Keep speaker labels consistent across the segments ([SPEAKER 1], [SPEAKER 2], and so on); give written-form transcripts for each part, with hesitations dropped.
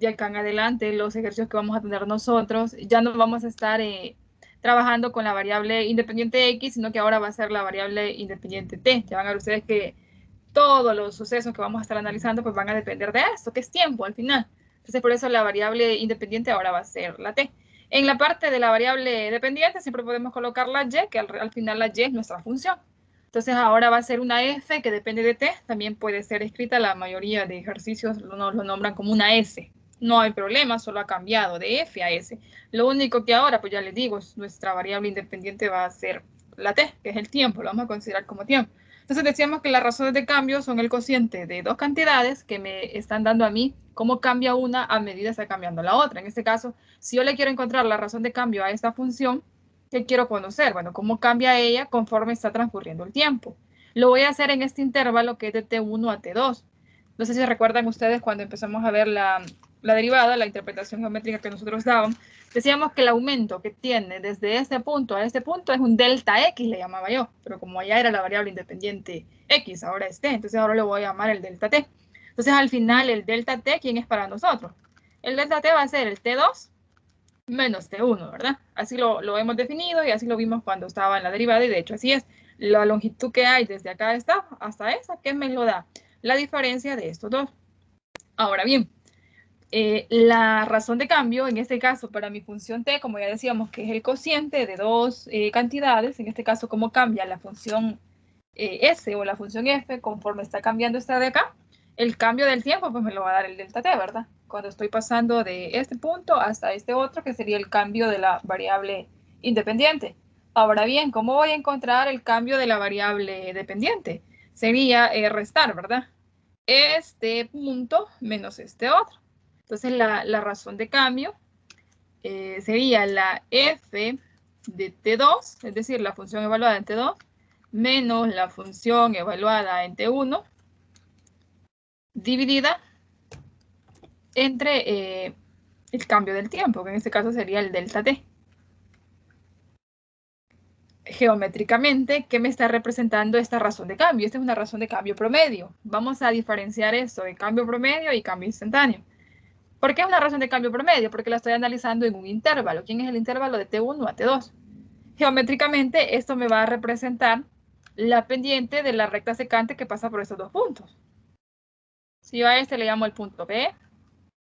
[SPEAKER 1] de acá en adelante, los ejercicios que vamos a tener nosotros, ya no vamos a estar trabajando con la variable independiente X, sino que ahora va a ser la variable independiente T. Ya van a ver ustedes que todos los sucesos que vamos a estar analizando pues van a depender de esto, que es tiempo al final. Entonces, por eso la variable independiente ahora va a ser la T. En la parte de la variable dependiente siempre podemos colocar la Y, que al final la Y es nuestra función. Entonces, ahora va a ser una F que depende de T. También puede ser escrita, la mayoría de ejercicios lo nombran como una S. No hay problema, solo ha cambiado de F a S. Lo único que ahora, pues ya les digo, nuestra variable independiente va a ser la T, que es el tiempo, lo vamos a considerar como tiempo. Entonces decíamos que las razones de cambio son el cociente de dos cantidades que me están dando a mí cómo cambia una a medida que está cambiando la otra. En este caso, si yo le quiero encontrar la razón de cambio a esta función, ¿qué quiero conocer? Bueno, cómo cambia ella conforme está transcurriendo el tiempo. Lo voy a hacer en este intervalo que es de T1 a T2. No sé si recuerdan ustedes cuando empezamos a ver la derivada, la interpretación geométrica que nosotros dábamos, decíamos que el aumento que tiene desde este punto a este punto es un delta X, le llamaba yo, pero como allá era la variable independiente X, ahora es T, entonces ahora le voy a llamar el delta T. Entonces al final el delta T, ¿quién es para nosotros? El delta T va a ser el T2 menos T1, ¿verdad? Así lo hemos definido y así lo vimos cuando estaba en la derivada y de hecho así es. La longitud que hay desde acá hasta esa, ¿qué me lo da? La diferencia de estos dos. Ahora bien, la razón de cambio, en este caso para mi función t, como ya decíamos que es el cociente de dos cantidades, en este caso cómo cambia la función s o la función f conforme está cambiando esta de acá, el cambio del tiempo pues me lo va a dar el delta t, ¿verdad? Cuando estoy pasando de este punto hasta este otro, que sería el cambio de la variable independiente. Ahora bien, ¿cómo voy a encontrar el cambio de la variable dependiente? Sería restar, ¿verdad? Este punto menos este otro. Entonces la razón de cambio sería la f de t2, es decir, la función evaluada en t2, menos la función evaluada en t1, dividida entre el cambio del tiempo, que en este caso sería el delta t. Geométricamente, ¿qué me está representando esta razón de cambio? Esta es una razón de cambio promedio. Vamos a diferenciar esto de cambio promedio y cambio instantáneo. ¿Por qué es una razón de cambio promedio? Porque la estoy analizando en un intervalo. ¿Quién es el intervalo de T1 a T2? Geométricamente, esto me va a representar la pendiente de la recta secante que pasa por estos dos puntos. Si yo a este le llamo el punto B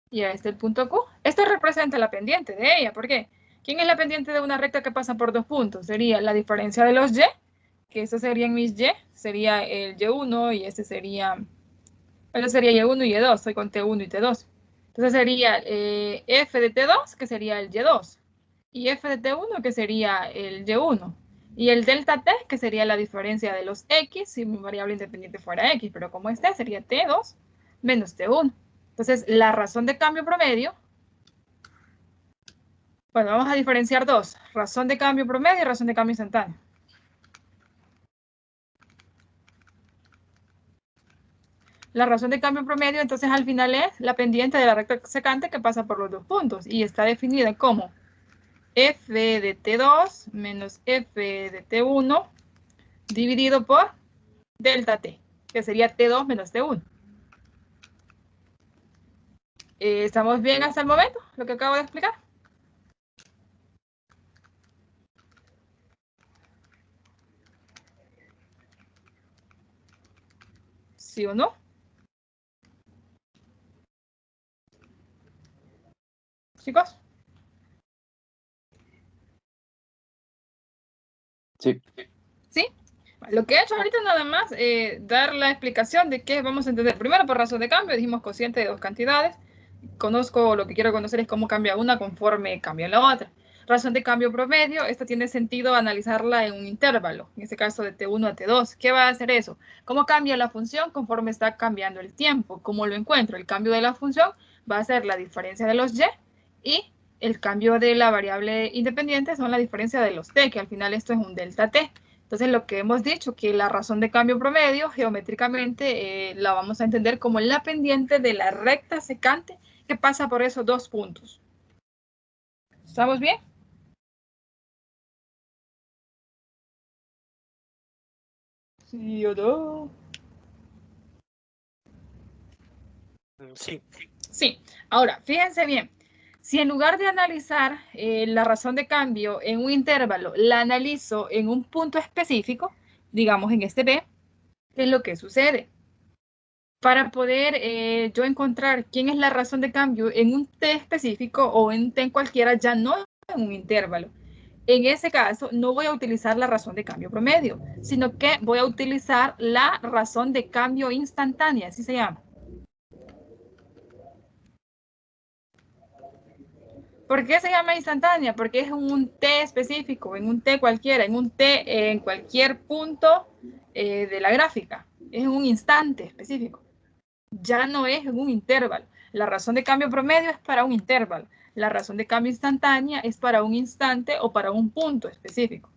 [SPEAKER 1] y a este el punto Q, esto representa la pendiente de ella. ¿Por qué? ¿Quién es la pendiente de una recta que pasa por dos puntos? Sería la diferencia de los Y, que estos serían mis Y, sería el Y1 y este sería Y1 y Y2, soy con T1 y T2. Entonces sería f de T2, que sería el Y2, y f de T1, que sería el Y1, y el delta T, que sería la diferencia de los X, si mi variable independiente fuera X, pero como este sería T2 menos T1. Entonces, la razón de cambio promedio, bueno, vamos a diferenciar dos, razón de cambio promedio y razón de cambio instantáneo. La razón de cambio promedio, entonces, al final es la pendiente de la recta secante que pasa por los dos puntos, y está definida como f de T2 menos f de T1 dividido por delta T, que sería T2 menos T1. ¿Estamos bien hasta el momento? Lo que acabo de explicar. ¿Sí o no? Chicos.
[SPEAKER 2] Sí.
[SPEAKER 1] ¿Sí? Lo que he hecho ahorita nada más dar la explicación de qué vamos a entender. Primero, por razón de cambio, dijimos cociente de dos cantidades. Conozco, lo que quiero conocer es cómo cambia una conforme cambia la otra. Razón de cambio promedio, esta tiene sentido analizarla en un intervalo, en este caso de T1 a T2. ¿Qué va a hacer eso? ¿Cómo cambia la función conforme está cambiando el tiempo? ¿Cómo lo encuentro? El cambio de la función va a ser la diferencia de los Y el cambio de la variable independiente son la diferencia de los T, que al final esto es un delta T. Entonces, lo que hemos dicho, que la razón de cambio promedio, geométricamente, la vamos a entender como la pendiente de la recta secante que pasa por esos dos puntos. ¿Estamos bien? ¿Sí o no?
[SPEAKER 3] Sí.
[SPEAKER 1] Sí. Ahora, fíjense bien. Si en lugar de analizar la razón de cambio en un intervalo, la analizo en un punto específico, digamos en este B, ¿qué es lo que sucede? Para poder yo encontrar quién es la razón de cambio en un T específico o en un T cualquiera, ya no en un intervalo. En ese caso, no voy a utilizar la razón de cambio promedio, sino que voy a utilizar la razón de cambio instantánea, así se llama. ¿Por qué se llama instantánea? Porque es un T específico, en un T cualquiera, en un T en cualquier punto de la gráfica. Es un instante específico. Ya no es en un intervalo. La razón de cambio promedio es para un intervalo. La razón de cambio instantánea es para un instante o para un punto específico.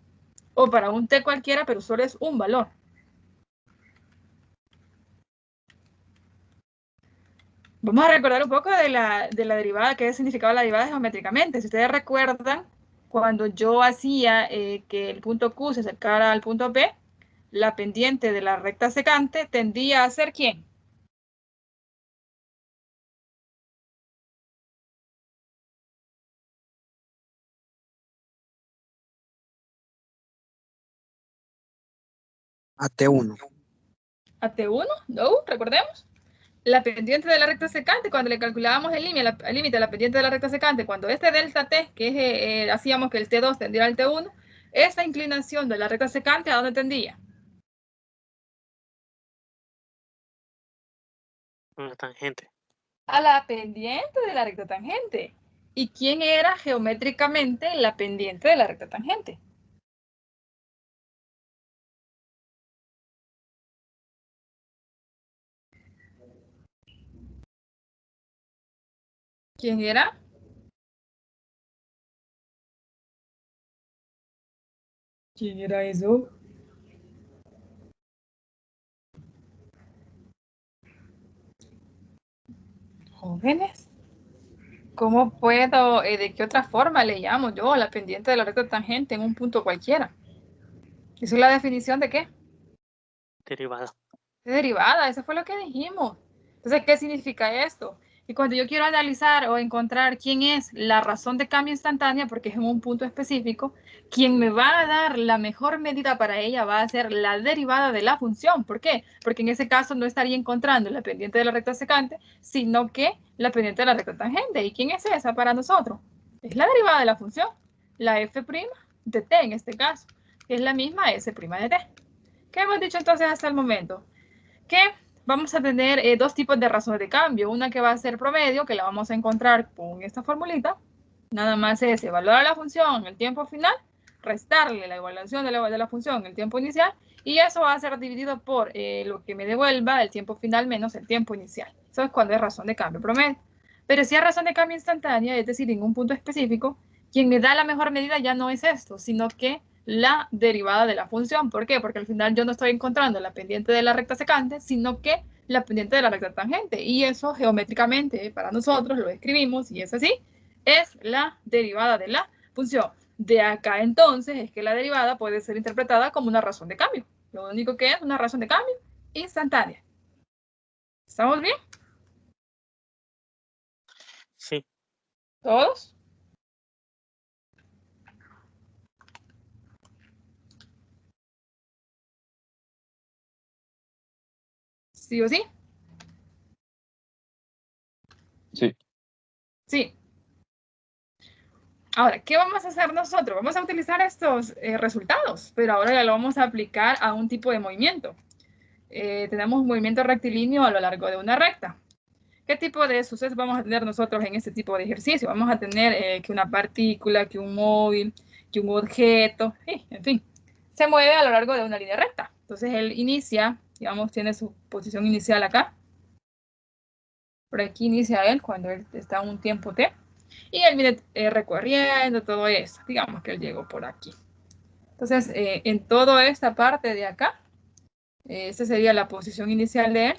[SPEAKER 1] O para un T cualquiera, pero solo es un valor. Vamos a recordar un poco de la derivada, qué significaba la derivada geométricamente. Si ustedes recuerdan, cuando yo hacía que el punto Q se acercara al punto P, la pendiente de la recta secante tendía a ser ¿quién?
[SPEAKER 2] A T1.
[SPEAKER 1] ¿A T1? No, recordemos. La pendiente de la recta secante, cuando le calculábamos el límite de la pendiente de la recta secante, cuando este delta T, que es, hacíamos que el T2 tendiera al T1, esa inclinación de la recta secante, ¿a dónde tendía?
[SPEAKER 3] Una tangente.
[SPEAKER 1] A la pendiente de la recta tangente. ¿Y quién era geométricamente la pendiente de la recta tangente? ¿Quién era? ¿Quién era eso? Jóvenes. ¿Cómo puedo, de qué otra forma le llamo yo a la pendiente de la recta tangente en un punto cualquiera? ¿Eso es la definición de qué?
[SPEAKER 3] Derivada.
[SPEAKER 1] De derivada, eso fue lo que dijimos. Entonces, ¿qué significa esto? Y cuando yo quiero analizar o encontrar quién es la razón de cambio instantánea, porque es en un punto específico, quien me va a dar la mejor medida para ella va a ser la derivada de la función. ¿Por qué? Porque en ese caso no estaría encontrando la pendiente de la recta secante, sino que la pendiente de la recta tangente. ¿Y quién es esa para nosotros? Es la derivada de la función, la f' de t en este caso, que es la misma s' de t. ¿Qué hemos dicho entonces hasta el momento? Que vamos a tener dos tipos de razones de cambio. Una que va a ser promedio, que la vamos a encontrar con esta formulita. Nada más es evaluar la función en el tiempo final, restarle la evaluación de la función en el tiempo inicial, y eso va a ser dividido por lo que me devuelva el tiempo final menos el tiempo inicial. Eso es cuando es razón de cambio promedio. Pero si es razón de cambio instantánea, es decir, en un punto específico, quien me da la mejor medida ya no es esto, sino que la derivada de la función. ¿Por qué? Porque al final yo no estoy encontrando la pendiente de la recta secante, sino que la pendiente de la recta tangente. Y eso geométricamente para nosotros lo escribimos y es así, es la derivada de la función. De acá entonces es que la derivada puede ser interpretada como una razón de cambio. Lo único que es una razón de cambio instantánea. ¿Estamos bien?
[SPEAKER 3] Sí.
[SPEAKER 1] ¿Todos? ¿Sí o sí?
[SPEAKER 4] Sí.
[SPEAKER 1] Sí. Ahora, ¿qué vamos a hacer nosotros? Vamos a utilizar estos resultados, pero ahora ya lo vamos a aplicar a un tipo de movimiento. Tenemos un movimiento rectilíneo a lo largo de una recta. ¿Qué tipo de sucesos vamos a tener nosotros en este tipo de ejercicio? Vamos a tener que una partícula, que un móvil, que un objeto, en fin, se mueve a lo largo de una línea recta. Entonces él inicia, digamos, tiene su posición inicial acá. Por aquí inicia él cuando él está en un tiempo t. Y él viene recorriendo todo eso. Digamos que él llegó por aquí. Entonces, en toda esta parte de acá, esta sería la posición inicial de él.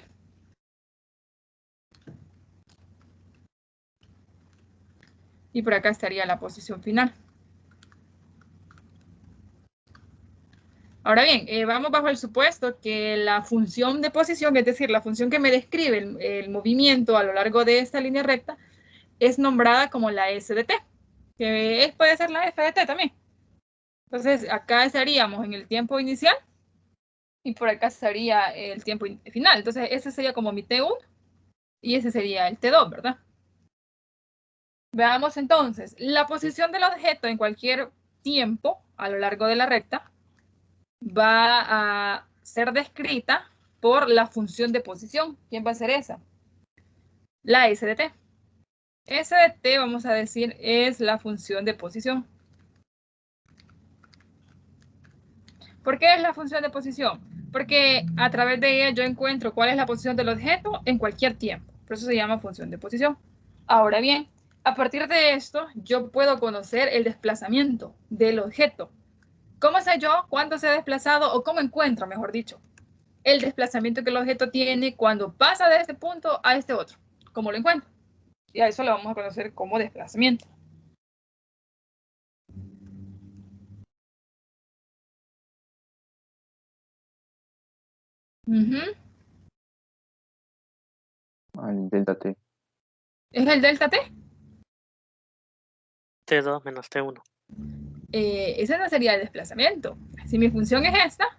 [SPEAKER 1] Y por acá estaría la posición final. Ahora bien, vamos bajo el supuesto que la función de posición, es decir, la función que me describe el movimiento a lo largo de esta línea recta, es nombrada como la S de t, que puede ser la F de t también. Entonces, acá estaríamos en el tiempo inicial y por acá estaría el tiempo final. Entonces, ese sería como mi T1 y ese sería el T2, ¿verdad? Veamos entonces, la posición del objeto en cualquier tiempo a lo largo de la recta va a ser descrita por la función de posición. ¿Quién va a ser esa? La S de t. S de t, vamos a decir, es la función de posición. ¿Por qué es la función de posición? Porque a través de ella yo encuentro cuál es la posición del objeto en cualquier tiempo. Por eso se llama función de posición. Ahora bien, a partir de esto, yo puedo conocer el desplazamiento del objeto. ¿Cómo sé yo cuándo se ha desplazado o cómo encuentro, mejor dicho, el desplazamiento que el objeto tiene cuando pasa de este punto a este otro? ¿Cómo lo encuentro? Y a eso lo vamos a conocer como desplazamiento.
[SPEAKER 2] Al delta t.
[SPEAKER 1] ¿Es el delta t?
[SPEAKER 3] T2 menos T1.
[SPEAKER 1] Ese no sería el desplazamiento. Si mi función es esta,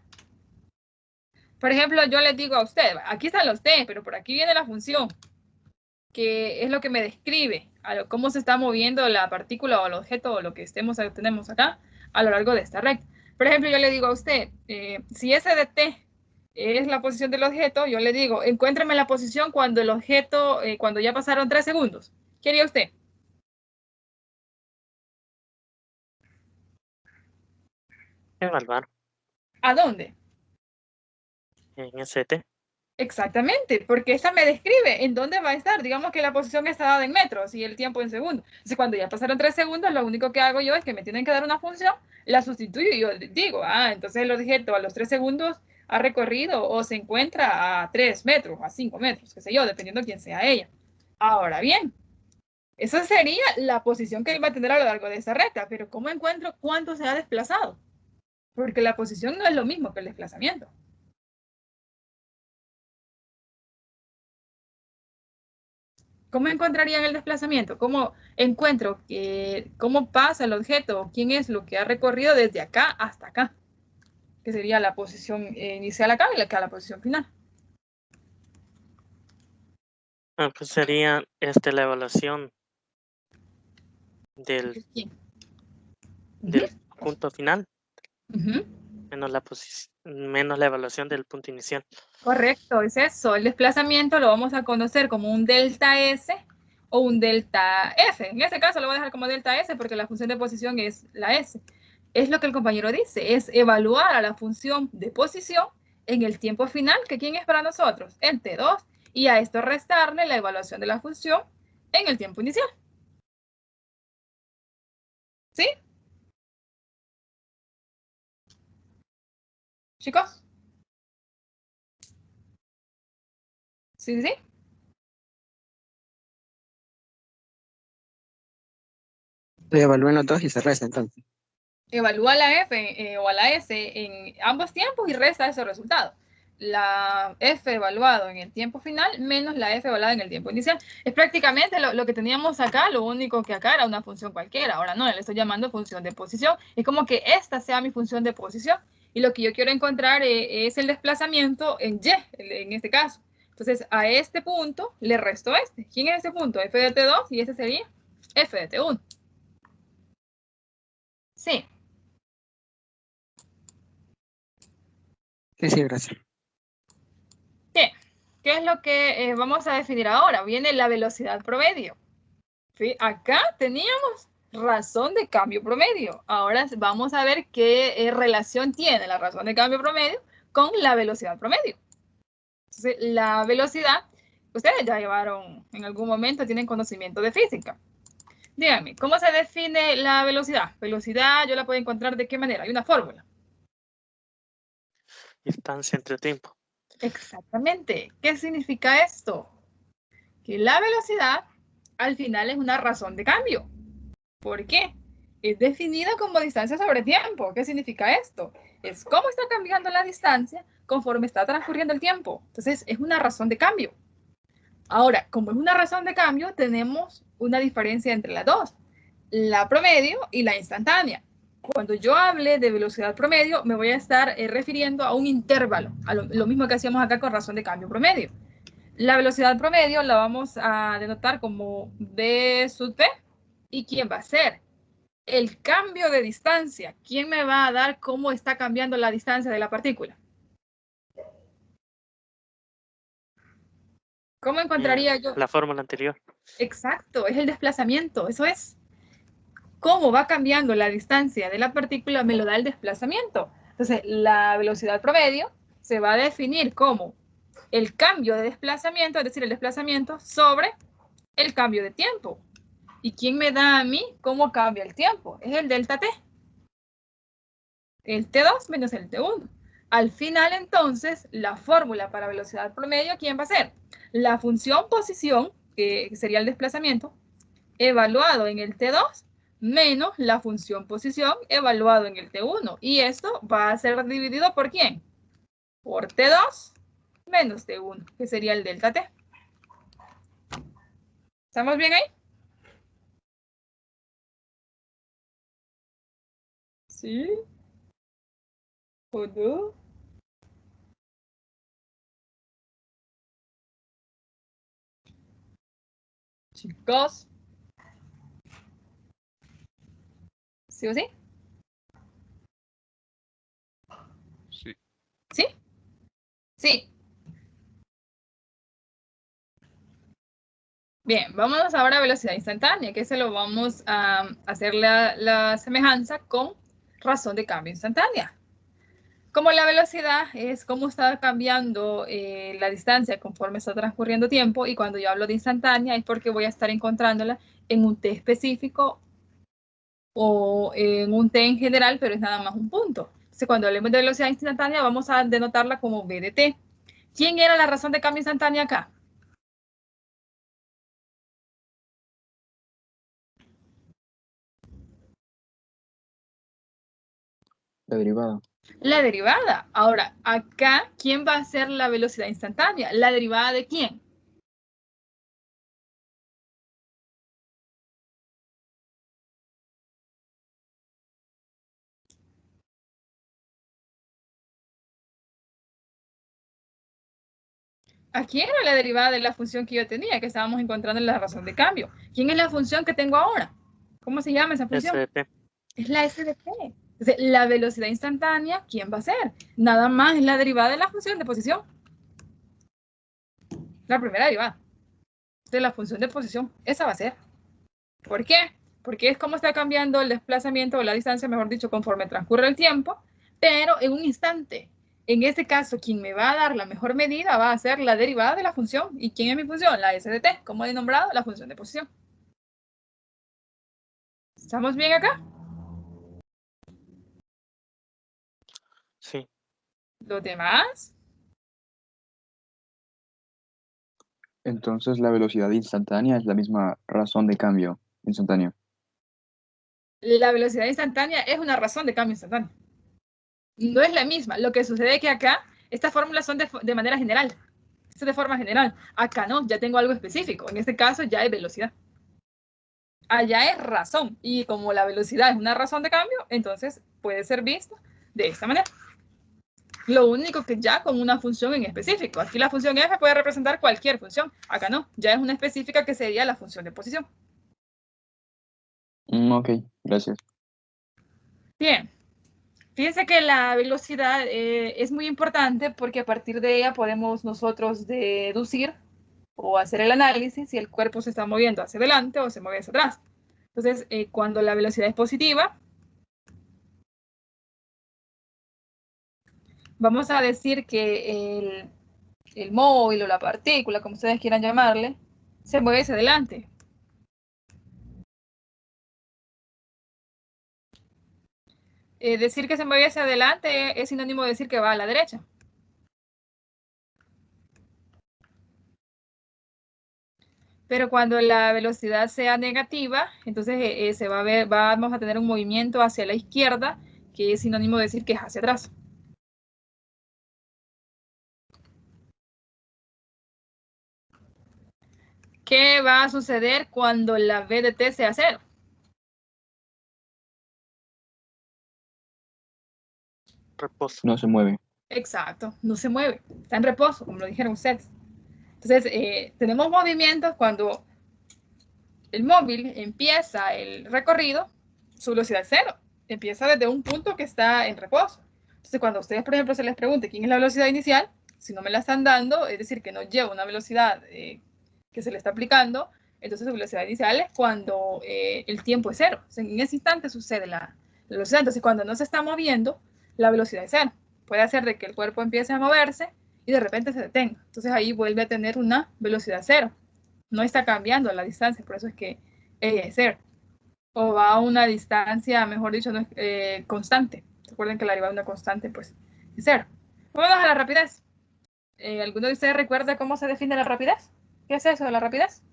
[SPEAKER 1] por ejemplo, yo les digo a usted, aquí están los t, pero por aquí viene la función, que es lo que me describe cómo se está moviendo la partícula o el objeto o lo que tenemos acá a lo largo de esta recta. Por ejemplo, yo le digo a usted, si S de t es la posición del objeto, yo le digo, encuéntreme la posición cuando el objeto, cuando ya pasaron 3 segundos. ¿Qué haría usted?
[SPEAKER 3] Evaluar
[SPEAKER 1] ¿A dónde?
[SPEAKER 3] en ST.
[SPEAKER 1] Exactamente, porque esta me describe en dónde va a estar. Digamos que la posición está dada en metros y el tiempo en segundos. Entonces, cuando ya pasaron 3 segundos, lo único que hago yo es que me tienen que dar una función, la sustituyo y yo digo, entonces el objeto a los 3 segundos ha recorrido o se encuentra a 3 metros, a 5 metros, qué sé yo, dependiendo de quién sea ella. Ahora bien, esa sería la posición que iba a tener a lo largo de esa recta, pero ¿cómo encuentro cuánto se ha desplazado? Porque la posición no es lo mismo que el desplazamiento. ¿Cómo encontrarían el desplazamiento? ¿Cómo encuentro cómo pasa el objeto? ¿Quién es lo que ha recorrido desde acá hasta acá? Que sería la posición inicial acá y acá la posición final.
[SPEAKER 3] Pues sería la evaluación del punto final menos la evaluación del punto inicial.
[SPEAKER 1] Correcto, es eso. El desplazamiento lo vamos a conocer como un delta S o un delta F. En este caso lo voy a dejar como delta S porque la función de posición es la S. Es lo que el compañero dice, es evaluar a la función de posición en el tiempo final, que ¿quién es para nosotros? El T2, y a esto restarle la evaluación de la función en el tiempo inicial. ¿Sí? ¿Chicos? ¿Sí, sí?
[SPEAKER 4] Se evalúan los dos y se resta entonces.
[SPEAKER 1] Evalúa la F o a la S en ambos tiempos y resta ese resultado. La F evaluado en el tiempo final menos la F evaluada en el tiempo inicial. Es prácticamente lo que teníamos acá, lo único que acá era una función cualquiera. Ahora no, le estoy llamando función de posición. Es como que esta sea mi función de posición. Y lo que yo quiero encontrar es el desplazamiento en Y, en este caso. Entonces, a este punto le resto este. ¿Quién es este punto? F de T2 y este sería F de T1. Sí.
[SPEAKER 4] Sí, gracias.
[SPEAKER 1] Bien, ¿qué es lo que vamos a definir ahora? Viene la velocidad promedio. ¿Sí? Acá teníamos razón de cambio promedio. Ahora vamos a ver qué relación tiene la razón de cambio promedio con la velocidad promedio. Entonces, la velocidad, ustedes ya llevaron en algún momento, tienen conocimiento de física. Díganme, ¿cómo se define la velocidad? Velocidad yo la puedo encontrar de qué manera. Hay una fórmula.
[SPEAKER 3] Distancia entre tiempo.
[SPEAKER 1] Exactamente. ¿Qué significa esto? Que la velocidad al final es una razón de cambio. ¿Por qué? Es definida como distancia sobre tiempo. ¿Qué significa esto? es cómo está cambiando la distancia conforme está transcurriendo el tiempo. Entonces, es una razón de cambio. Ahora, como es una razón de cambio, tenemos una diferencia entre las dos, la promedio y la instantánea. Cuando yo hable de velocidad promedio, me voy a estar refiriendo a un intervalo, a lo mismo que hacíamos acá con razón de cambio promedio. La velocidad promedio la vamos a denotar como v sub t. ¿Y quién va a ser? El cambio de distancia. ¿Quién me va a dar cómo está cambiando la distancia de la partícula? ¿Cómo encontraría yo?
[SPEAKER 3] La fórmula anterior.
[SPEAKER 1] Exacto, es el desplazamiento, eso es. Cómo va cambiando la distancia de la partícula me lo da el desplazamiento. Entonces, la velocidad promedio se va a definir como el cambio de desplazamiento, es decir, el desplazamiento sobre el cambio de tiempo. ¿Y quién me da a mí cómo cambia el tiempo? Es el delta t. El t2 menos el t1. Al final, entonces, la fórmula para velocidad promedio, ¿quién va a ser? La función posición, que sería el desplazamiento, evaluado en el t2, menos la función posición evaluado en el t1. Y esto va a ser dividido por ¿quién? Por t2 menos t1, que sería el delta t. ¿Estamos bien ahí? ¿Sí? ¿O no? Chicos. ¿Sí o sí?
[SPEAKER 5] Sí.
[SPEAKER 1] ¿Sí? Sí. Bien, vámonos ahora a velocidad instantánea, que se lo vamos a hacer la semejanza con razón de cambio instantánea. Como la velocidad es cómo está cambiando la distancia conforme está transcurriendo tiempo, y cuando yo hablo de instantánea es porque voy a estar encontrándola en un t específico o en un t en general, pero es nada más un punto. Entonces, cuando hablemos de velocidad instantánea, vamos a denotarla como v de t. ¿Quién era la razón de cambio instantánea acá?
[SPEAKER 2] La derivada.
[SPEAKER 1] La derivada. Ahora, acá, ¿quién va a ser la velocidad instantánea? ¿La derivada de quién? Aquí era la derivada de la función que yo tenía, que estábamos encontrando en la razón de cambio. ¿Quién es la función que tengo ahora? ¿Cómo se llama esa función?
[SPEAKER 3] SDT.
[SPEAKER 1] Es la SDT. Entonces, la velocidad instantánea, ¿quién va a ser? Nada más es la derivada de la función de posición. La primera derivada de la función de posición. Esa va a ser. ¿Por qué? Porque es como está cambiando el desplazamiento o la distancia, mejor dicho, conforme transcurre el tiempo, pero en un instante. En este caso, quien me va a dar la mejor medida va a ser la derivada de la función. ¿Y quién es mi función? La SDT. ¿Cómo he nombrado? La función de posición. ¿Estamos bien acá?
[SPEAKER 3] Sí.
[SPEAKER 1] ¿Los demás?
[SPEAKER 2] Entonces la velocidad instantánea es la misma razón de cambio instantáneo.
[SPEAKER 1] La velocidad instantánea es una razón de cambio instantáneo. No es la misma. Lo que sucede es que acá, estas fórmulas son de manera general. Esto es de forma general. Acá no, ya tengo algo específico. En este caso ya es velocidad. Allá es razón. Y como la velocidad es una razón de cambio, entonces puede ser vista de esta manera. Lo único que ya con una función en específico. Aquí la función f puede representar cualquier función. Acá no, ya es una específica que sería la función de posición.
[SPEAKER 2] Ok, gracias.
[SPEAKER 1] Bien. Fíjense que la velocidad es muy importante porque a partir de ella podemos nosotros deducir o hacer el análisis si el cuerpo se está moviendo hacia adelante o se mueve hacia atrás. Entonces, cuando la velocidad es positiva, vamos a decir que el móvil o la partícula, como ustedes quieran llamarle, se mueve hacia adelante. Decir que se mueve hacia adelante es sinónimo de decir que va a la derecha. Pero cuando la velocidad sea negativa, entonces vamos a tener un movimiento hacia la izquierda que es sinónimo de decir que es hacia atrás. ¿Qué va a suceder cuando la v de t sea 0?
[SPEAKER 3] Reposo.
[SPEAKER 2] No se mueve.
[SPEAKER 1] Exacto, no se mueve, está en reposo, como lo dijeron ustedes. Entonces, tenemos movimientos cuando el móvil empieza el recorrido, su velocidad es 0. Empieza desde un punto que está en reposo. Entonces, cuando a ustedes, por ejemplo, se les pregunte quién es la velocidad inicial, si no me la están dando, es decir, que no lleva una velocidad que se le está aplicando, entonces su velocidad inicial es cuando el tiempo es 0. O sea, en ese instante sucede la velocidad. Entonces, cuando no se está moviendo, la velocidad es 0. Puede hacer de que el cuerpo empiece a moverse y de repente se detenga. Entonces, ahí vuelve a tener una velocidad 0. No está cambiando la distancia, por eso es que ella es 0. O va a una distancia, mejor dicho, no es, constante. Recuerden que la derivada de una constante, pues, es 0. Vamos a la rapidez. ¿Alguno de ustedes recuerda cómo se define la rapidez? ¿Qué es eso de la rapidez?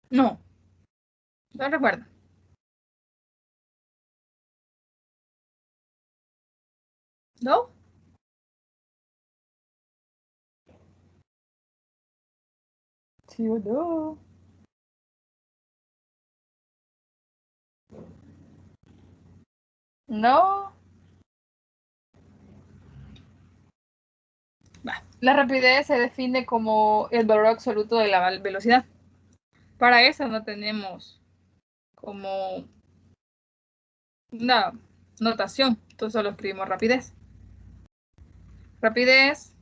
[SPEAKER 1] No. No recuerdo. ¿No? Sí o no. No. La rapidez se define como el valor absoluto de la velocidad. Para eso no tenemos como una notación, entonces solo escribimos rapidez. Rapidez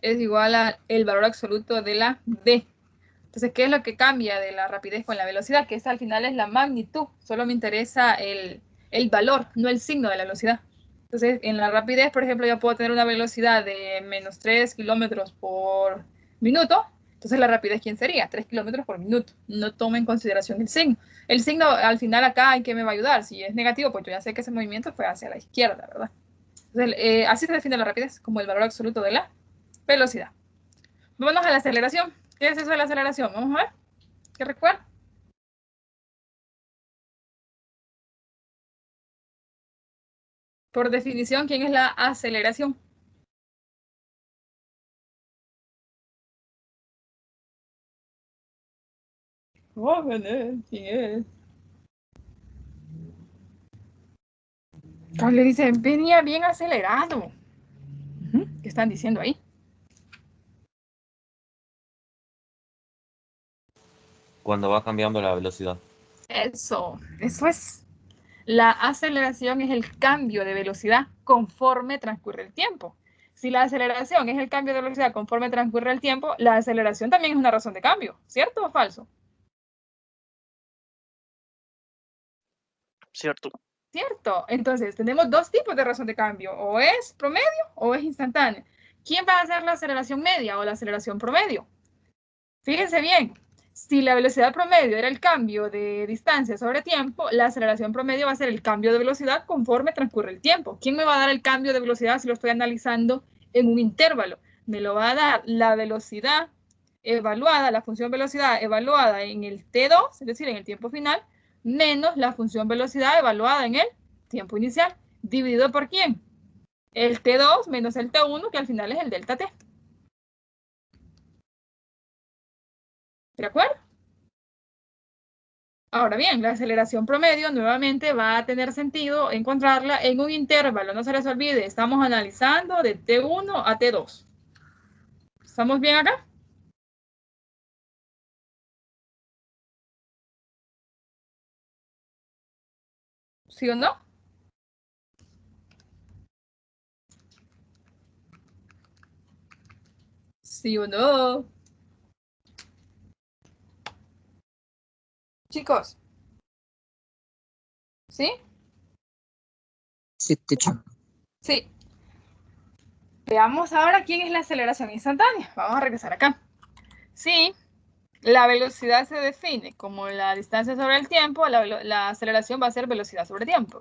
[SPEAKER 1] es igual al valor absoluto de la v. Entonces, ¿qué es lo que cambia de la rapidez con la velocidad? Que esta al final es la magnitud. Solo me interesa el valor, no el signo de la velocidad. Entonces, en la rapidez, por ejemplo, yo puedo tener una velocidad de menos 3 kilómetros por minuto. Entonces, la rapidez, ¿quién sería? 3 kilómetros por minuto. No toma en consideración el signo. El signo, al final, acá, ¿en qué me va a ayudar? Si es negativo, pues yo ya sé que ese movimiento fue hacia la izquierda, ¿verdad? Entonces, así se define la rapidez, como el valor absoluto de la velocidad. Vámonos a la aceleración. ¿Qué es eso de la aceleración? Vamos a ver. ¿Qué recuerda? Por definición, ¿quién es la aceleración? Jóvenes, ¿quién es? Le dicen, venía bien acelerado. ¿Qué están diciendo ahí?
[SPEAKER 6] Cuando va cambiando la velocidad.
[SPEAKER 1] Eso es. La aceleración es el cambio de velocidad conforme transcurre el tiempo. Si la aceleración es el cambio de velocidad conforme transcurre el tiempo, la aceleración también es una razón de cambio, ¿cierto o falso?
[SPEAKER 3] Cierto.
[SPEAKER 1] Cierto. Entonces, tenemos dos tipos de razón de cambio. O es promedio o es instantáneo. ¿Quién va a hacer la aceleración media o la aceleración promedio? Fíjense bien. Si la velocidad promedio era el cambio de distancia sobre tiempo, la aceleración promedio va a ser el cambio de velocidad conforme transcurre el tiempo. ¿Quién me va a dar el cambio de velocidad si lo estoy analizando en un intervalo? Me lo va a dar la velocidad evaluada, la función velocidad evaluada en el T2, es decir, en el tiempo final, menos la función velocidad evaluada en el tiempo inicial. ¿Dividido por quién? El T2 menos el T1, que al final es el delta T. ¿De acuerdo? Ahora bien, la aceleración promedio nuevamente va a tener sentido encontrarla en un intervalo. No se les olvide, estamos analizando de T1 a T2. ¿Estamos bien acá? ¿Sí o no? ¿Sí o no? Chicos. ¿Sí?
[SPEAKER 4] Sí, teacher.
[SPEAKER 1] Sí. Veamos ahora quién es la aceleración instantánea. Vamos a regresar acá. Sí, la velocidad se define como la distancia sobre el tiempo, la aceleración va a ser velocidad sobre tiempo.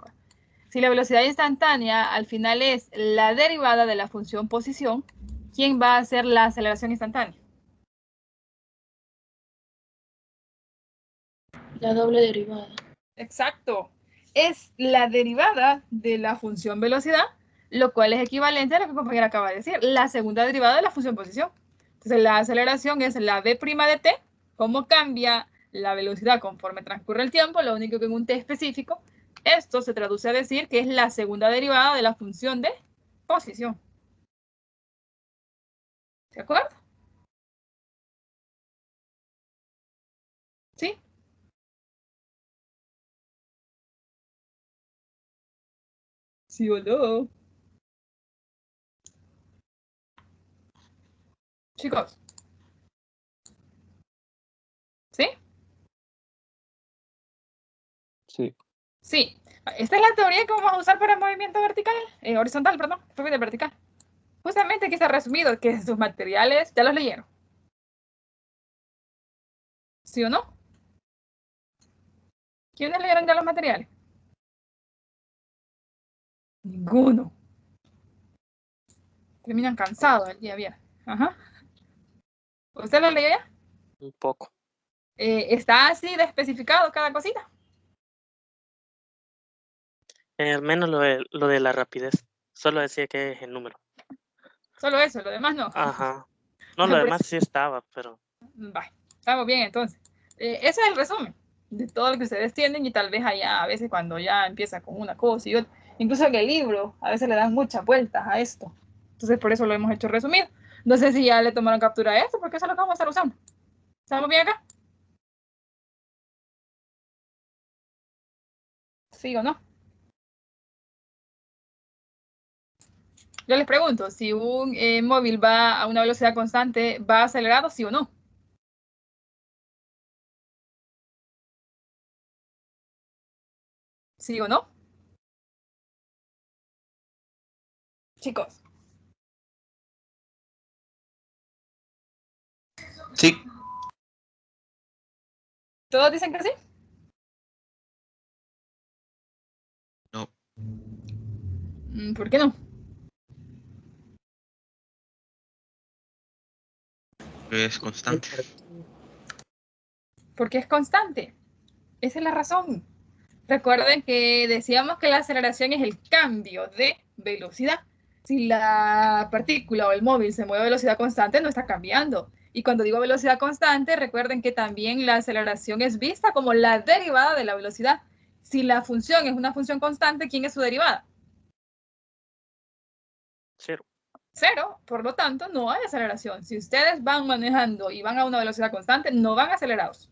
[SPEAKER 1] Si la velocidad instantánea al final es la derivada de la función posición, ¿quién va a hacer la aceleración instantánea?
[SPEAKER 7] La doble derivada.
[SPEAKER 1] Exacto. Es la derivada de la función velocidad, lo cual es equivalente a lo que mi compañera acaba de decir, la segunda derivada de la función posición. Entonces, la aceleración es la v' de t. ¿Cómo cambia la velocidad conforme transcurre el tiempo? Lo único que en un t específico, esto se traduce a decir que es la segunda derivada de la función de posición. ¿De acuerdo? ¿Sí? ¿Sí o no? Chicos. ¿Sí?
[SPEAKER 2] Sí.
[SPEAKER 1] Sí. Esta es la teoría que vamos a usar para el movimiento vertical, horizontal, perdón, movimiento vertical. Justamente aquí está resumido que sus materiales ya los leyeron. ¿Sí o no? ¿Quiénes leyeron ya los materiales? Ninguno. Terminan cansados el día viernes. Ajá. ¿Usted lo leyó ya?
[SPEAKER 3] Un poco.
[SPEAKER 1] Está así de especificado cada cosita.
[SPEAKER 3] Menos lo de la rapidez. Solo decía que es el número.
[SPEAKER 1] Solo eso, lo demás no.
[SPEAKER 3] Ajá. No, lo demás sí estaba, pero...
[SPEAKER 1] Vale, estamos bien entonces. Ese es el resumen de todo lo que ustedes tienen y tal vez allá a veces cuando ya empieza con una cosa y otra, incluso en el libro a veces le dan muchas vueltas a esto. Entonces por eso lo hemos hecho resumido. No sé si ya le tomaron captura a esto porque eso es lo que vamos a estar usando. ¿Estamos bien acá? ¿Sí o no? Yo les pregunto, si un móvil va a una velocidad constante, ¿va acelerado, sí o no? ¿Sí o no? Chicos,
[SPEAKER 6] Sí.
[SPEAKER 1] ¿todos dicen que sí?
[SPEAKER 5] No.
[SPEAKER 1] ¿Por qué no?
[SPEAKER 5] Es constante.
[SPEAKER 1] Porque es constante. Esa es la razón. Recuerden que decíamos que la aceleración es el cambio de velocidad. Si la partícula o el móvil se mueve a velocidad constante, no está cambiando. Y cuando digo velocidad constante, recuerden que también la aceleración es vista como la derivada de la velocidad. Si la función es una función constante, ¿quién es su derivada?
[SPEAKER 3] Cero.
[SPEAKER 1] Cero. Por lo tanto, no hay aceleración. Si ustedes van manejando y van a una velocidad constante, no van acelerados.